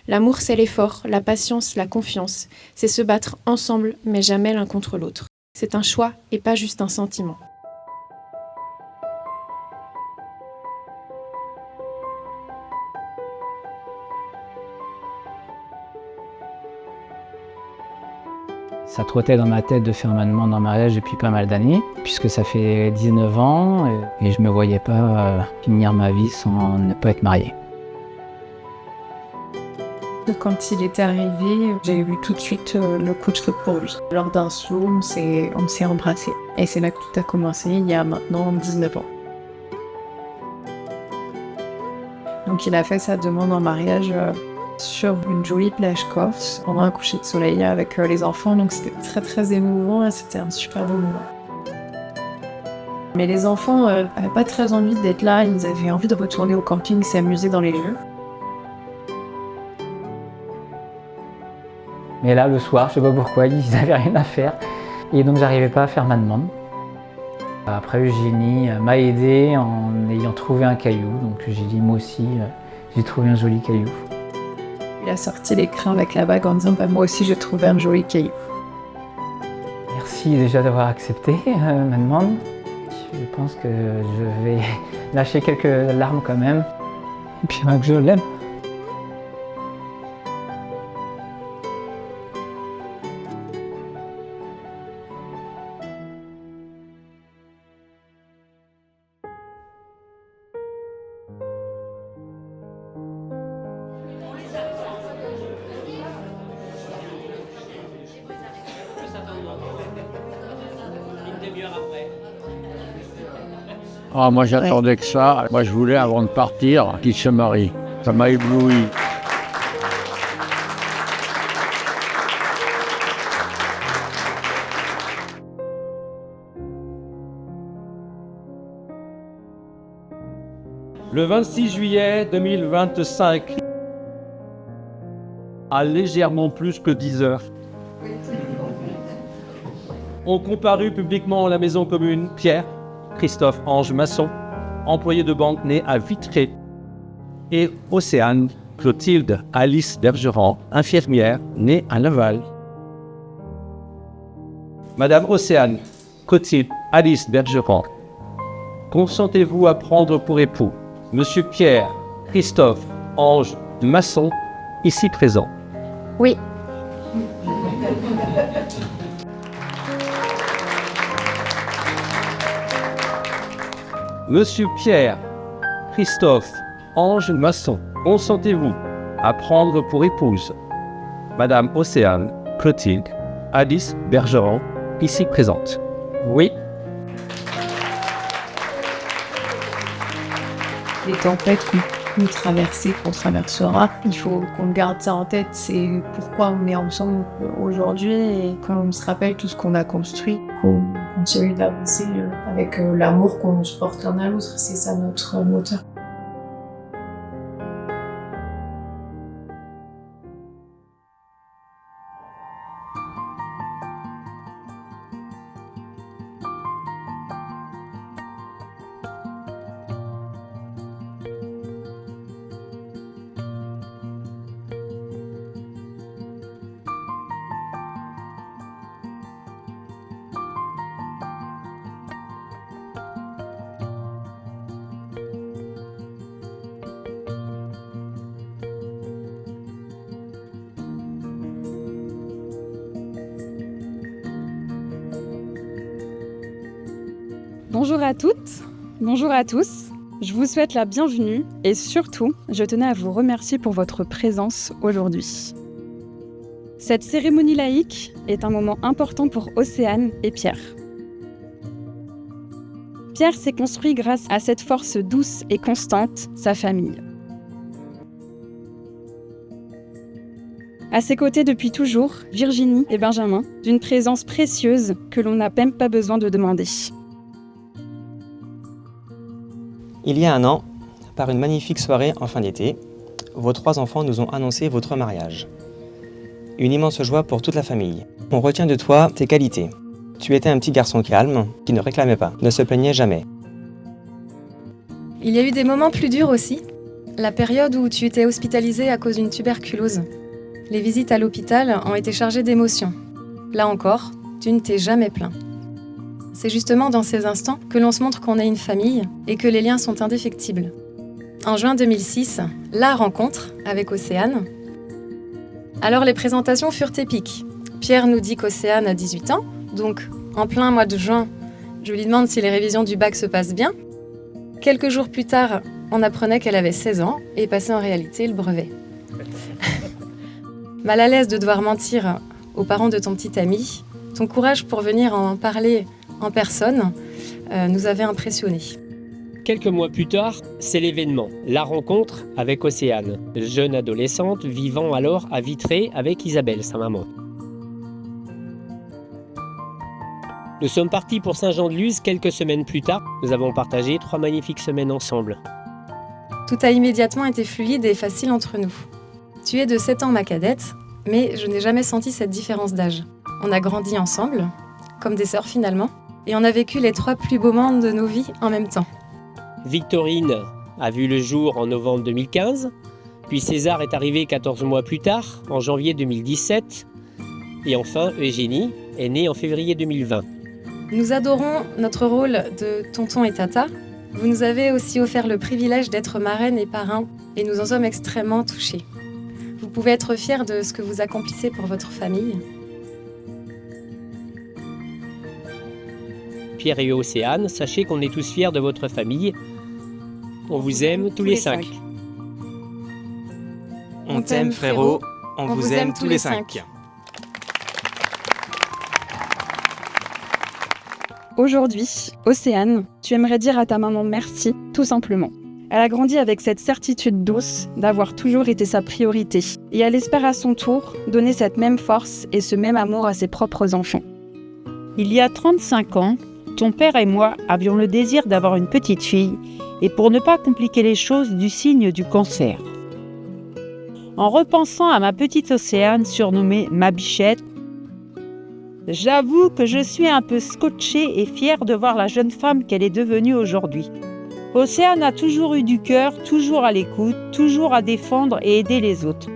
L'amour, c'est l'effort, la patience, la confiance. C'est se battre ensemble, mais jamais l'un contre l'autre. C'est un choix et pas juste un sentiment. Ça trottait dans ma tête de faire ma demande en mariage depuis pas mal d'années, puisque ça fait 19 ans et je ne me voyais pas finir ma vie sans ne pas être marié. Quand il était arrivé, j'ai eu tout de suite le coup de foudre pour lui. Lors d'un saut, on s'est embrassés. Et c'est là que tout a commencé, il y a maintenant 19 ans. Donc il a fait sa demande en mariage sur une jolie plage corse, pendant un coucher de soleil avec les enfants, donc c'était très très émouvant et c'était un super beau moment. Mais les enfants n'avaient pas très envie d'être là, ils avaient envie de retourner au camping, s'amuser dans les lieux. Mais là, le soir, je sais pas pourquoi, ils n'avaient rien à faire. Et donc, j'arrivais pas à faire ma demande. Après, Eugénie m'a aidé en ayant trouvé un caillou. Donc, j'ai dit, moi aussi, j'ai trouvé un joli caillou. Il a sorti l'écran avec la bague en disant « moi aussi, j'ai trouvé un joli caillou ». Merci déjà d'avoir accepté ma demande. Je pense que je vais lâcher quelques larmes quand même. Et puis, que je l'aime. Ah, moi j'attendais que ça. Moi je voulais avant de partir qu'il se marie. Ça m'a ébloui. Le 26 juillet 2025, à légèrement plus que 10 heures, ont comparu publiquement à la maison commune Pierre, Christophe Ange Masson, employé de banque né à Vitré, et Océane Clotilde Alice Bergeron, infirmière née à Laval. Madame Océane Clotilde Alice Bergeron, consentez-vous à prendre pour époux Monsieur Pierre Christophe Ange Masson, ici présent? Oui. Monsieur Pierre Christophe Ange Masson, consentez-vous à prendre pour épouse Madame Océane Clotilde Alice Bergeron, ici présente? Oui. Les tempêtes qu'on traverser, qu'on traversera, il faut qu'on garde ça en tête, c'est pourquoi on est ensemble aujourd'hui et qu'on se rappelle tout ce qu'on a construit, qu'on continue d'avancer avec l'amour qu'on se porte l'un à l'autre, c'est ça notre moteur. Bonjour à toutes, bonjour à tous. Je vous souhaite la bienvenue et surtout, je tenais à vous remercier pour votre présence aujourd'hui. Cette cérémonie laïque est un moment important pour Océane et Pierre. Pierre s'est construit grâce à cette force douce et constante, sa famille. À ses côtés depuis toujours, Virginie et Benjamin, d'une présence précieuse que l'on n'a même pas besoin de demander. Il y a un an, par une magnifique soirée en fin d'été, vos 3 enfants nous ont annoncé votre mariage. Une immense joie pour toute la famille. On retient de toi tes qualités. Tu étais un petit garçon calme, qui ne réclamait pas, ne se plaignait jamais. Il y a eu des moments plus durs aussi, la période où tu étais hospitalisée à cause d'une tuberculose. Les visites à l'hôpital ont été chargées d'émotions. Là encore, tu ne t'es jamais plaint. C'est justement dans ces instants que l'on se montre qu'on est une famille et que les liens sont indéfectibles. En juin 2006, la rencontre avec Océane. Alors les présentations furent épiques. Pierre nous dit qu'Océane a 18 ans, donc en plein mois de juin, je lui demande si les révisions du bac se passent bien. Quelques jours plus tard, on apprenait qu'elle avait 16 ans et passait en réalité le brevet. Mal à l'aise de devoir mentir aux parents de ton petit ami, ton courage pour venir en parler en personne nous avait impressionnés. Quelques mois plus tard, c'est l'événement, la rencontre avec Océane, jeune adolescente vivant alors à Vitré avec Isabelle, sa maman. Nous sommes partis pour Saint-Jean-de-Luz quelques semaines plus tard. Nous avons partagé 3 magnifiques semaines ensemble. Tout a immédiatement été fluide et facile entre nous. Tu es de 7 ans ma cadette, mais je n'ai jamais senti cette différence d'âge. On a grandi ensemble, comme des sœurs finalement, et on a vécu les 3 plus beaux moments de nos vies en même temps. Victorine a vu le jour en novembre 2015, puis César est arrivé 14 mois plus tard, en janvier 2017, et enfin Eugénie est née en février 2020. Nous adorons notre rôle de tonton et tata. Vous nous avez aussi offert le privilège d'être marraine et parrain, et nous en sommes extrêmement touchés. Vous pouvez être fiers de ce que vous accomplissez pour votre famille. Pierre et Océane, sachez qu'on est tous fiers de votre famille. On vous aime tous les 5. On t'aime frérot, on vous aime tous les 5. Aujourd'hui, Océane, tu aimerais dire à ta maman merci, tout simplement. Elle a grandi avec cette certitude douce d'avoir toujours été sa priorité. Et elle espère à son tour donner cette même force et ce même amour à ses propres enfants. Il y a 35 ans, ton père et moi avions le désir d'avoir une petite fille et pour ne pas compliquer les choses du signe du cancer. En repensant à ma petite Océane surnommée ma bichette, j'avoue que je suis un peu scotchée et fière de voir la jeune femme qu'elle est devenue aujourd'hui. Océane a toujours eu du cœur, toujours à l'écoute, toujours à défendre et aider les autres.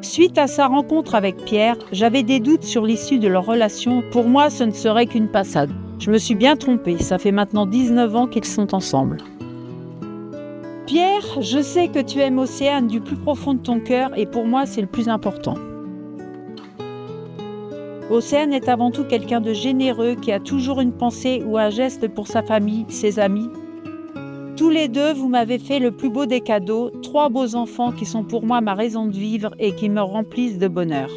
Suite à sa rencontre avec Pierre, j'avais des doutes sur l'issue de leur relation. Pour moi, ce ne serait qu'une passade. Je me suis bien trompée, ça fait maintenant 19 ans qu'ils sont ensemble. Pierre, je sais que tu aimes Océane du plus profond de ton cœur et pour moi, c'est le plus important. Océane est avant tout quelqu'un de généreux qui a toujours une pensée ou un geste pour sa famille, ses amis. Tous les deux, vous m'avez fait le plus beau des cadeaux, 3 beaux enfants qui sont pour moi ma raison de vivre et qui me remplissent de bonheur.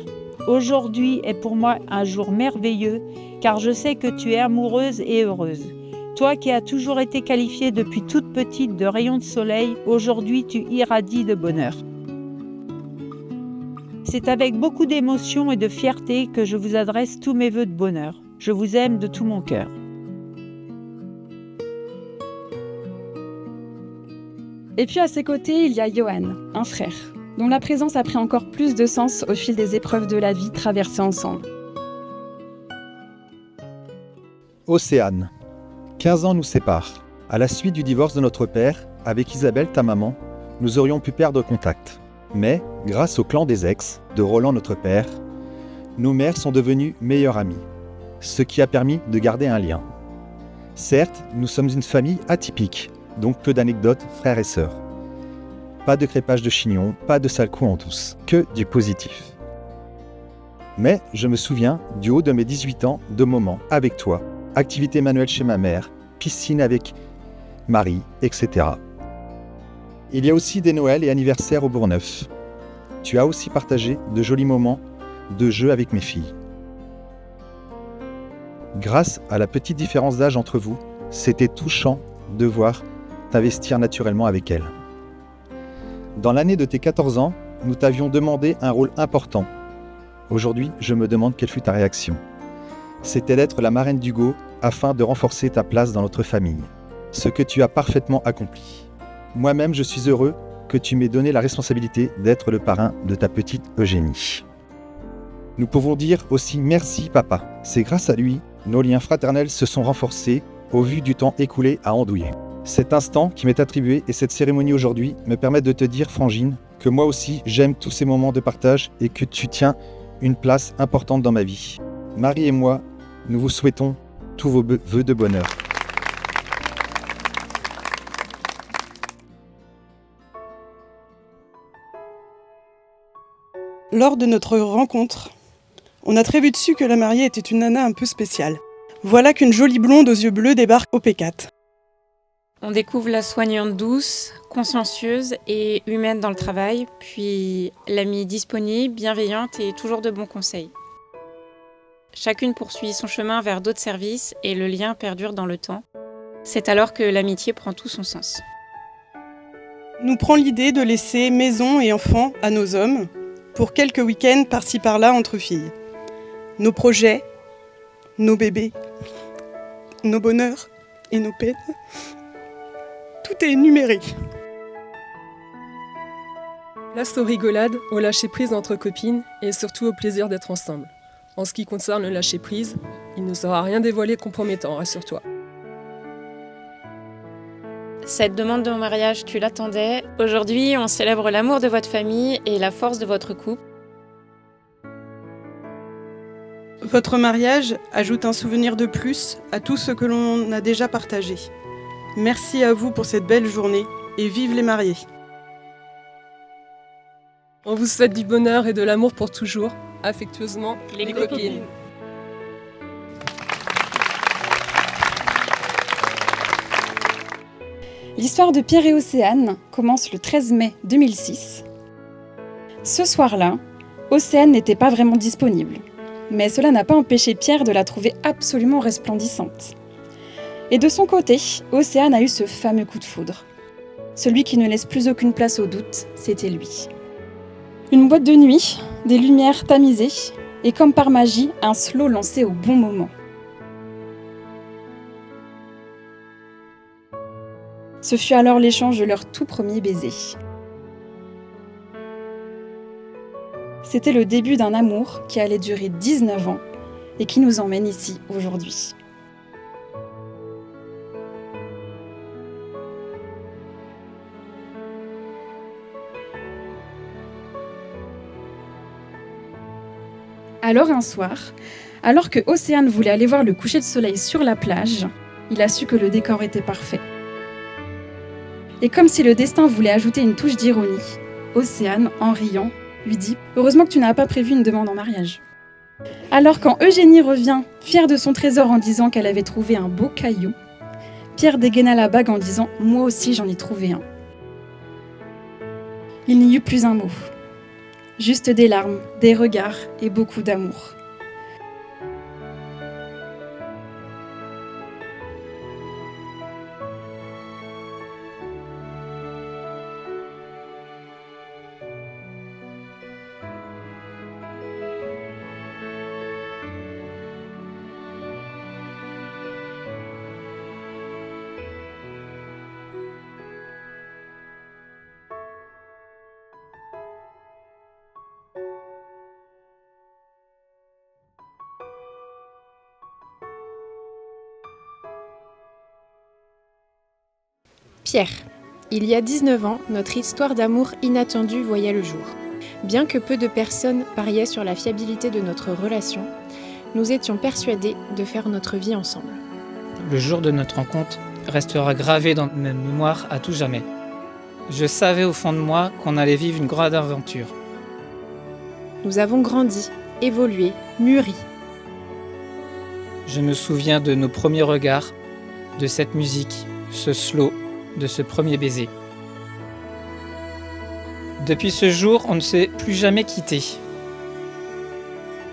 Aujourd'hui est pour moi un jour merveilleux car je sais que tu es amoureuse et heureuse. Toi qui as toujours été qualifiée depuis toute petite de rayon de soleil, aujourd'hui tu irradies de bonheur. C'est avec beaucoup d'émotion et de fierté que je vous adresse tous mes vœux de bonheur. Je vous aime de tout mon cœur. Et puis à ses côtés, il y a Johan, un frère, dont la présence a pris encore plus de sens au fil des épreuves de la vie traversées ensemble. Océane. 15 ans nous séparent. À la suite du divorce de notre père, avec Isabelle, ta maman, nous aurions pu perdre contact. Mais, grâce au clan des ex, de Roland notre père, nos mères sont devenues meilleures amies, ce qui a permis de garder un lien. Certes, nous sommes une famille atypique, donc peu d'anecdotes frères et sœurs. Pas de crépage de chignon, pas de sale coup en tous, que du positif. Mais je me souviens, du haut de mes 18 ans, de moments avec toi, activités manuelles chez ma mère, piscine avec Marie, etc. Il y a aussi des Noëls et anniversaires au Bourgneuf. Tu as aussi partagé de jolis moments de jeu avec mes filles. Grâce à la petite différence d'âge entre vous, c'était touchant de voir t'investir naturellement avec elles. Dans l'année de tes 14 ans, nous t'avions demandé un rôle important. Aujourd'hui, je me demande quelle fut ta réaction. C'était d'être la marraine d'Hugo afin de renforcer ta place dans notre famille. Ce que tu as parfaitement accompli. Moi-même, je suis heureux que tu m'aies donné la responsabilité d'être le parrain de ta petite Eugénie. Nous pouvons dire aussi merci papa. C'est grâce à lui, nos liens fraternels se sont renforcés au vu du temps écoulé à Andouillé. Cet instant qui m'est attribué et cette cérémonie aujourd'hui me permettent de te dire, Frangine, que moi aussi j'aime tous ces moments de partage et que tu tiens une place importante dans ma vie. Marie et moi, nous vous souhaitons tous vos vœux de bonheur. Lors de notre rencontre, on a très vite su que la mariée était une nana un peu spéciale. Voilà qu'une jolie blonde aux yeux bleus débarque au P4. On découvre la soignante douce, consciencieuse et humaine dans le travail, puis l'amie disponible, bienveillante et toujours de bons conseils. Chacune poursuit son chemin vers d'autres services et le lien perdure dans le temps. C'est alors que l'amitié prend tout son sens. Nous prend l'idée de laisser maison et enfants à nos hommes, pour quelques week-ends par-ci par-là entre filles. Nos projets, nos bébés, nos bonheurs et nos peines, tout est énuméré. Place aux rigolades, au lâcher-prise entre copines et surtout au plaisir d'être ensemble. En ce qui concerne le lâcher-prise, il ne sera rien dévoilé de compromettant, rassure-toi. Cette demande de mariage, tu l'attendais. Aujourd'hui, on célèbre l'amour de votre famille et la force de votre couple. Votre mariage ajoute un souvenir de plus à tout ce que l'on a déjà partagé. Merci à vous pour cette belle journée et vive les mariés. On vous souhaite du bonheur et de l'amour pour toujours. Affectueusement, les copines. L'histoire de Pierre et Océane commence le 13 mai 2006. Ce soir-là, Océane n'était pas vraiment disponible, mais cela n'a pas empêché Pierre de la trouver absolument resplendissante. Et de son côté, Océane a eu ce fameux coup de foudre. Celui qui ne laisse plus aucune place au doute, c'était lui. Une boîte de nuit, des lumières tamisées, et comme par magie, un slow lancé au bon moment. Ce fut alors l'échange de leur tout premier baiser. C'était le début d'un amour qui allait durer 19 ans et qui nous emmène ici aujourd'hui. Alors un soir, alors que Océane voulait aller voir le coucher de soleil sur la plage, il a su que le décor était parfait. Et comme si le destin voulait ajouter une touche d'ironie, Océane, en riant, lui dit « Heureusement que tu n'as pas prévu une demande en mariage ». Alors quand Eugénie revient, fière de son trésor en disant qu'elle avait trouvé un beau caillou, Pierre dégaina la bague en disant « Moi aussi j'en ai trouvé un ». Il n'y eut plus un mot. Juste des larmes, des regards et beaucoup d'amour. Pierre. Il y a 19 ans, notre histoire d'amour inattendue voyait le jour. Bien que peu de personnes pariaient sur la fiabilité de notre relation, nous étions persuadés de faire notre vie ensemble. Le jour de notre rencontre restera gravé dans ma mémoire à tout jamais. Je savais au fond de moi qu'on allait vivre une grande aventure. Nous avons grandi, évolué, mûri. Je me souviens de nos premiers regards, de cette musique, ce slow, de ce premier baiser. Depuis ce jour, on ne s'est plus jamais quittés.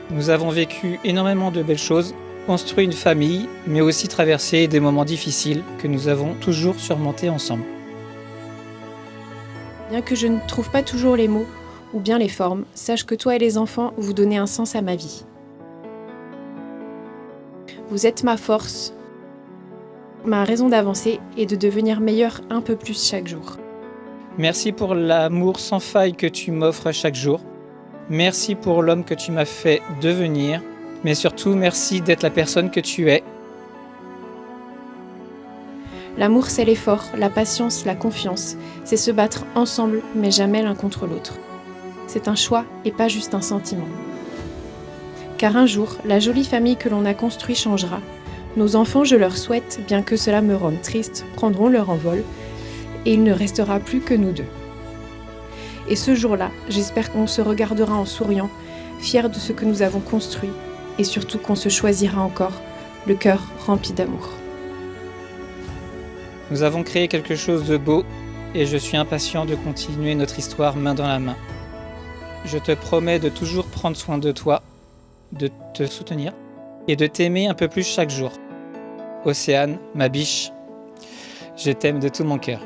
Nous avons vécu énormément de belles choses, construit une famille, mais aussi traversé des moments difficiles que nous avons toujours surmontés ensemble. Bien que je ne trouve pas toujours les mots ou bien les formes, sache que toi et les enfants, vous donnez un sens à ma vie. Vous êtes ma force, ma raison d'avancer et de devenir meilleure un peu plus chaque jour. Merci pour l'amour sans faille que tu m'offres chaque jour. Merci pour l'homme que tu m'as fait devenir. Mais surtout, merci d'être la personne que tu es. L'amour, c'est l'effort, la patience, la confiance. C'est se battre ensemble, mais jamais l'un contre l'autre. C'est un choix et pas juste un sentiment. Car un jour, la jolie famille que l'on a construite changera. Nos enfants, je leur souhaite, bien que cela me rende triste, prendront leur envol, et il ne restera plus que nous deux. Et ce jour-là, j'espère qu'on se regardera en souriant, fiers de ce que nous avons construit, et surtout qu'on se choisira encore, le cœur rempli d'amour. Nous avons créé quelque chose de beau, et je suis impatient de continuer notre histoire main dans la main. Je te promets de toujours prendre soin de toi, de te soutenir, et de t'aimer un peu plus chaque jour. Océane, ma biche, je t'aime de tout mon cœur.